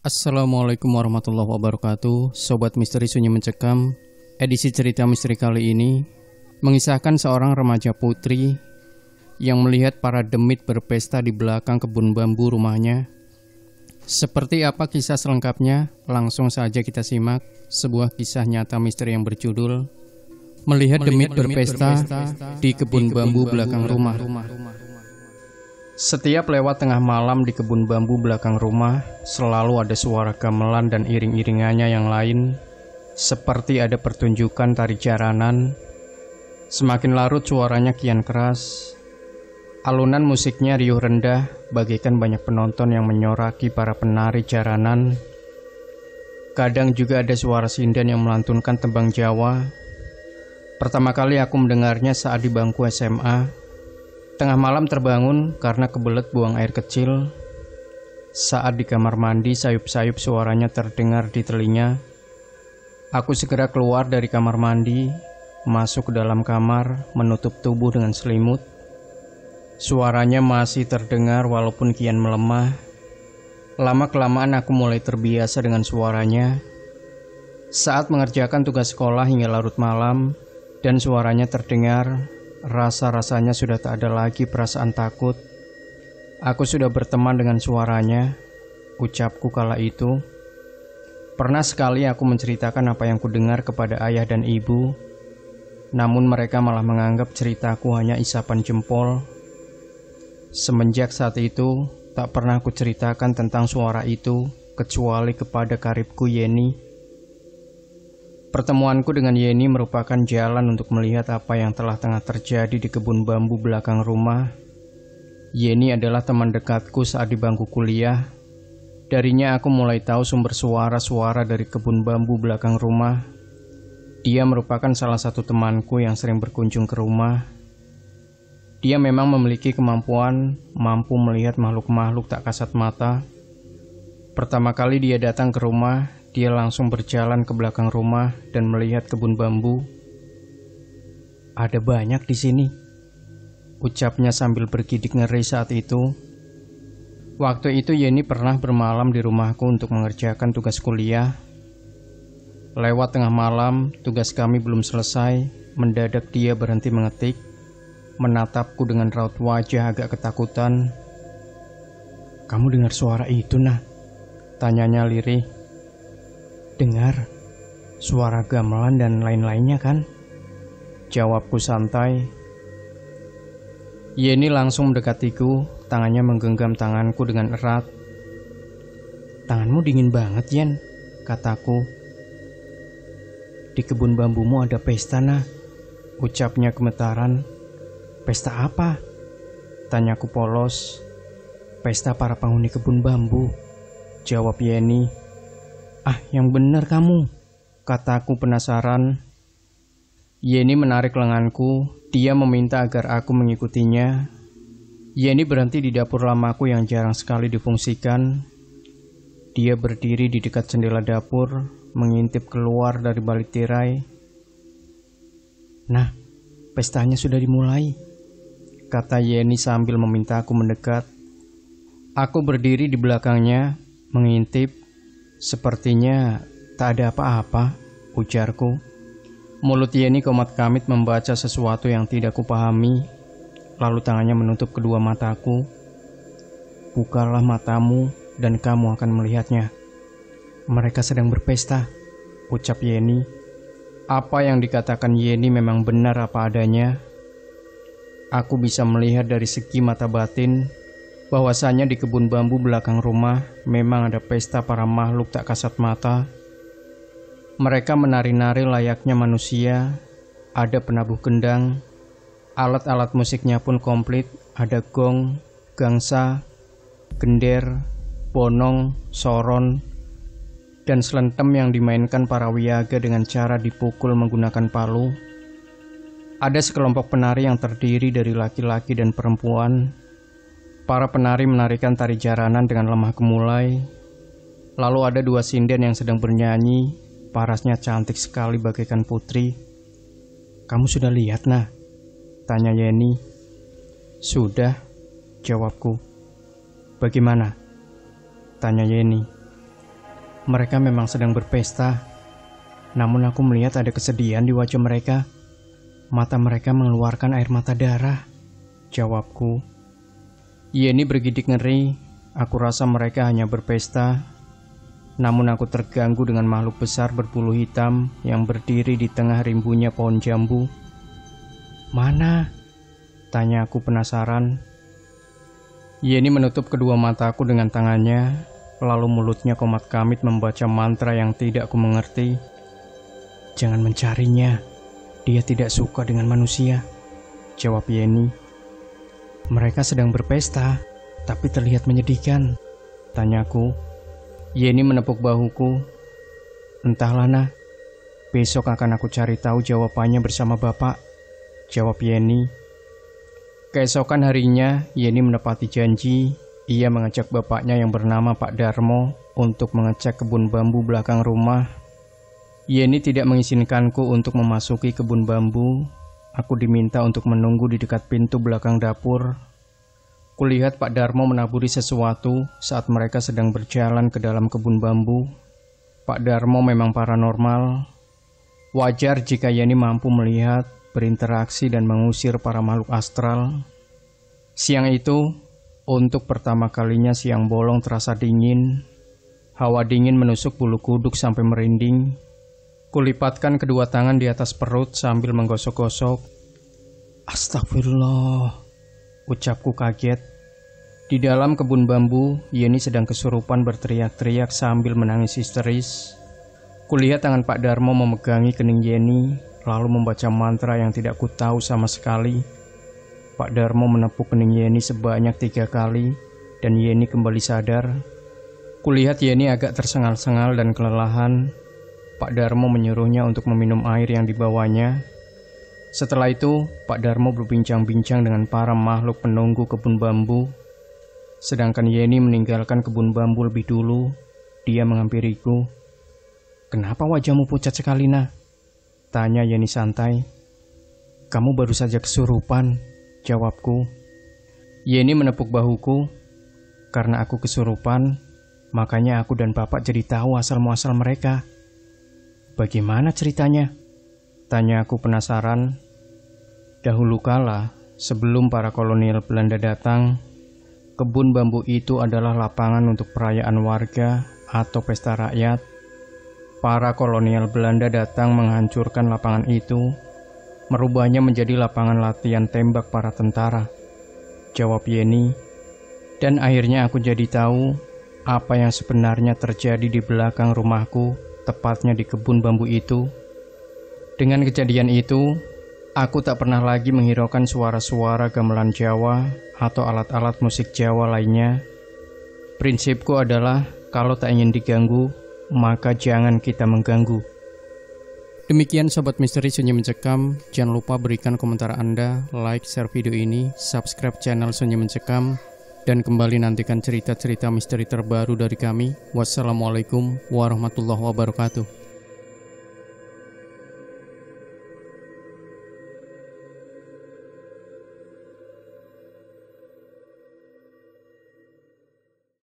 Assalamualaikum warahmatullahi wabarakatuh. Sobat Misteri Sunyi Mencekam. Edisi cerita misteri kali ini mengisahkan seorang remaja putri yang melihat para demit berpesta di belakang kebun bambu rumahnya. Seperti apa kisah selengkapnya? Langsung saja kita simak sebuah kisah nyata misteri yang berjudul Melihat Demit Berpesta di Kebun Bambu Belakang Rumah. Setiap lewat tengah malam di kebun bambu belakang rumah, selalu ada suara gamelan dan iring-iringannya yang lain, seperti ada pertunjukan tari jaranan. Semakin larut suaranya kian keras. Alunan musiknya riuh rendah, bagaikan banyak penonton yang menyoraki para penari jaranan. Kadang juga ada suara sinden yang melantunkan tembang Jawa. Pertama kali aku mendengarnya saat di bangku SMA. Tengah malam terbangun karena kebelet buang air kecil. Saat di kamar mandi, sayup-sayup suaranya terdengar di telinga. Aku segera keluar dari kamar mandi, masuk ke dalam kamar, menutup tubuh dengan selimut. Suaranya masih terdengar walaupun kian melemah. Lama-kelamaan aku mulai terbiasa dengan suaranya. Saat mengerjakan tugas sekolah hingga larut malam dan suaranya terdengar, rasa-rasanya sudah tak ada lagi perasaan takut. Aku sudah berteman dengan suaranya, ucapku kala itu. Pernah sekali aku menceritakan apa yang kudengar kepada ayah dan ibu, namun mereka malah menganggap ceritaku hanya isapan jempol. Semenjak saat itu, tak pernah aku ceritakan tentang suara itu, kecuali kepada karibku Yeni. Pertemuanku dengan Yeni merupakan jalan untuk melihat apa yang telah tengah terjadi di kebun bambu belakang rumah. Yeni adalah teman dekatku saat di bangku kuliah. Darinya aku mulai tahu sumber suara-suara dari kebun bambu belakang rumah. Dia merupakan salah satu temanku yang sering berkunjung ke rumah. Dia memang memiliki kemampuan mampu melihat makhluk-makhluk tak kasat mata. Pertama kali dia datang ke rumah, dia langsung berjalan ke belakang rumah dan melihat kebun bambu. Ada banyak di sini, ucapnya sambil bergidik ngeri saat itu. Waktu itu Yeni pernah bermalam di rumahku untuk mengerjakan tugas kuliah. Lewat tengah malam, tugas kami belum selesai. Mendadak dia berhenti mengetik, menatapku dengan raut wajah agak ketakutan. "Kamu dengar suara itu, nah?" tanyanya lirih. "Dengar, suara gamelan dan lain-lainnya kan?" jawabku santai. Yeni langsung mendekatiku, tangannya menggenggam tanganku dengan erat. "Tanganmu dingin banget, Yen," kataku. "Di kebun bambumu ada pesta, nah," ucapnya gemetaran. "Pesta apa?" tanyaku polos. "Pesta para penghuni kebun bambu," jawab Yeni. "Ah, yang benar kamu," kataku penasaran. Yeni menarik lenganku, dia meminta agar aku mengikutinya. Yeni berhenti di dapur lamaku yang jarang sekali difungsikan. Dia berdiri di dekat jendela dapur, mengintip keluar dari balik tirai. "Nah, pestanya sudah dimulai," kata Yeni sambil meminta aku mendekat. Aku berdiri di belakangnya, mengintip. "Sepertinya tak ada apa-apa," ujarku. Mulut Yeni komat-kamit membaca sesuatu yang tidak kupahami. Lalu tangannya menutup kedua mataku. "Bukalah matamu dan kamu akan melihatnya. Mereka sedang berpesta," ucap Yeni. Apa yang dikatakan Yeni memang benar apa adanya. Aku bisa melihat dari segi mata batin bahwasanya di kebun bambu belakang rumah memang ada pesta para makhluk tak kasat mata. Mereka menari-nari layaknya manusia. Ada penabuh gendang. Alat-alat musiknya pun komplit. Ada gong, gangsa, gender, bonong, soron, dan selentem yang dimainkan para wiyaga dengan cara dipukul menggunakan palu. Ada sekelompok penari yang terdiri dari laki-laki dan perempuan. Para penari menarikan tari jaranan dengan lemah gemulai. Lalu ada dua sinden yang sedang bernyanyi, parasnya cantik sekali bagaikan putri. "Kamu sudah lihat, nah?" tanya Yeni. "Sudah," jawabku. "Bagaimana?" tanya Yeni. Mereka memang sedang berpesta. Namun aku melihat ada kesedihan di wajah mereka. Mata mereka mengeluarkan air mata darah. Jawabku. Yeni bergidik ngeri. Aku rasa mereka hanya berpesta. Namun aku terganggu dengan makhluk besar berbulu hitam yang berdiri di tengah rimbunya pohon jambu. Mana? Tanya aku penasaran. Yeni menutup kedua mataku dengan tangannya, lalu mulutnya komat kamit membaca mantra yang tidak ku mengerti. Jangan mencarinya, dia tidak suka dengan manusia, jawab Yeni. Mereka sedang berpesta, tapi terlihat menyedihkan, tanyaku. Yeni menepuk bahuku. Entahlah nah, besok akan aku cari tahu jawabannya bersama bapak, jawab Yeni. Keesokan harinya, Yeni menepati janji. Ia mengajak bapaknya yang bernama Pak Darmo untuk mengecek kebun bambu belakang rumah. Yeni tidak mengizinkanku untuk memasuki kebun bambu. Aku diminta untuk menunggu di dekat pintu belakang dapur. Kulihat Pak Darmo menaburi sesuatu saat mereka sedang berjalan ke dalam kebun bambu. Pak Darmo memang paranormal. Wajar jika Yeni mampu melihat, berinteraksi dan mengusir para makhluk astral. Siang itu, untuk pertama kalinya siang bolong terasa dingin. Hawa dingin menusuk bulu kuduk sampai merinding. Kulipatkan kedua tangan di atas perut sambil menggosok-gosok. Astagfirullah, ucapku kaget. Di dalam kebun bambu, Yeni sedang kesurupan berteriak-teriak sambil menangis histeris. Kulihat tangan Pak Darmo memegangi kening Yeni, lalu membaca mantra yang tidak ku tahu sama sekali. Pak Darmo menepuk kening Yeni sebanyak 3 kali, dan Yeni kembali sadar. Kulihat Yeni agak tersengal-sengal dan kelelahan. Pak Darmo menyuruhnya untuk meminum air yang dibawanya. Setelah itu, Pak Darmo berbincang-bincang dengan para makhluk penunggu kebun bambu. Sedangkan Yeni meninggalkan kebun bambu lebih dulu. Dia menghampiriku. Kenapa wajahmu pucat sekali, Nah? Tanya Yeni santai. Kamu baru saja kesurupan, jawabku. Yeni menepuk bahuku. Karena aku kesurupan, makanya aku dan bapak jadi tahu asal-muasal mereka. Bagaimana ceritanya? Tanya aku penasaran. Dahulu kala, sebelum para kolonial Belanda datang, kebun bambu itu adalah lapangan untuk perayaan warga atau pesta rakyat. Para kolonial Belanda datang menghancurkan lapangan itu, merubahnya menjadi lapangan latihan tembak para tentara, jawab Yeni. Dan akhirnya aku jadi tahu apa yang sebenarnya terjadi di belakang rumahku, tepatnya di kebun bambu itu. Dengan kejadian itu, aku tak pernah lagi menghiraukan suara-suara gamelan Jawa atau alat-alat musik Jawa lainnya. Prinsipku adalah kalau tak ingin diganggu, maka jangan kita mengganggu. Demikian Sobat Misteri Sunyi Mencekam. Jangan lupa berikan komentar Anda, like, share video ini, subscribe channel Sunyi Mencekam, dan kembali nantikan cerita-cerita misteri terbaru dari kami. Wassalamualaikum warahmatullahi wabarakatuh.